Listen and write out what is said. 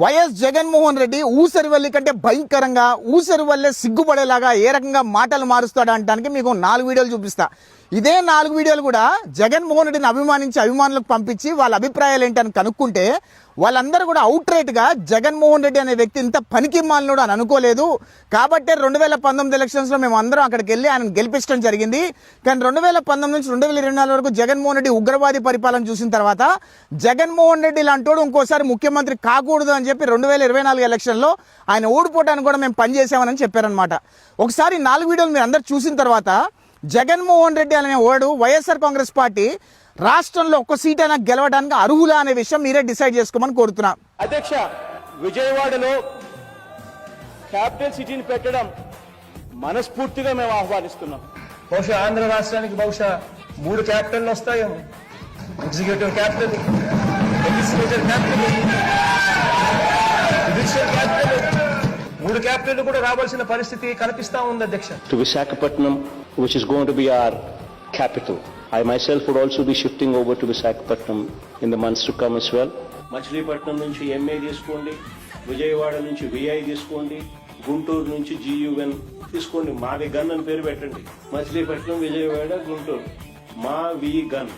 YS Jaganmohan Reddy ఊసరివల్లి కంటే భయంకరంగా ఊసరివల్లే సిగ్గుపడేలాగా ఏ రకంగా మాటలు మారుస్తాడు అనడానికి మీకు 4 వీడియోలు చూపిస్తా. ఇదే 4 వీడియోలు కూడా జగన్మోహన్ రెడ్డిని అభిమానించి అభిమానులకు పంపించి వాళ్ళ అభిప్రాయాలు ఏంటని కనుక్కుంటే వాళ్ళందరూ కూడా అవుట్ రైట్గా జగన్మోహన్ రెడ్డి అనే వ్యక్తి ఇంత పనికి మాలినోడు అని అనుకోలేదు. కాబట్టే 2019 ఎలక్షన్స్లో మేము అందరం అక్కడికి వెళ్ళి ఆయన గెలిపించడం జరిగింది. కానీ 2019 నుంచి 2024 వరకు జగన్మోహన్ రెడ్డి ఉగ్రవాది పరిపాలన చూసిన తర్వాత జగన్మోహన్ రెడ్డి లాంటోడు ఇంకోసారి ముఖ్యమంత్రి కాకూడదు అని చెప్పి 2024 ఎలక్షన్లో ఆయన ఓడిపోవడానికి కూడా మేము పనిచేసామని చెప్పారనమాట. ఒకసారి 4 వీడియోలు మీరు అందరు చూసిన తర్వాత జగన్మోహన్ రెడ్డి అనే వాడు వైఎస్ఆర్ కాంగ్రెస్ పార్టీ రాష్ట్రంలో ఒక్క సీట్ అయినా గెలవడానికి అర్హులా అనే విషయం మీరే డిసైడ్ చేసుకోమని కోరుతున్నా. అధ్యక్ష, విజయవాడలో క్యాపిటల్ సిటీని పెట్టడం మనస్ఫూర్తిగా మేము ఆహ్వానిస్తున్నాం. బహుశా ఆంధ్ర రాష్ట్రానికి బహుశా 3 క్యాపిటల్ వస్తాయేమో. Executive capital, legislature capital, judicial capital, 3 capital కూడా రావాల్సిన పరిస్థితి కనిపిస్తా ఉంది అధ్యక్ష. To Visakhapatnam, which is going to be our capital. I myself would also be shifting over to Visakhapatnam in the months to come as well. Machilipatnam నుంచి MA తీసుకోండి, విజయవాడ నుంచి VI తీసుకోండి, గుంటూరు నుంచి GUN తీసుకోండి. మాది గన్ అని పేరు పెట్టండి. మచిలీపట్నం, విజయవాడ, గుంటూరు, మా వి గన్.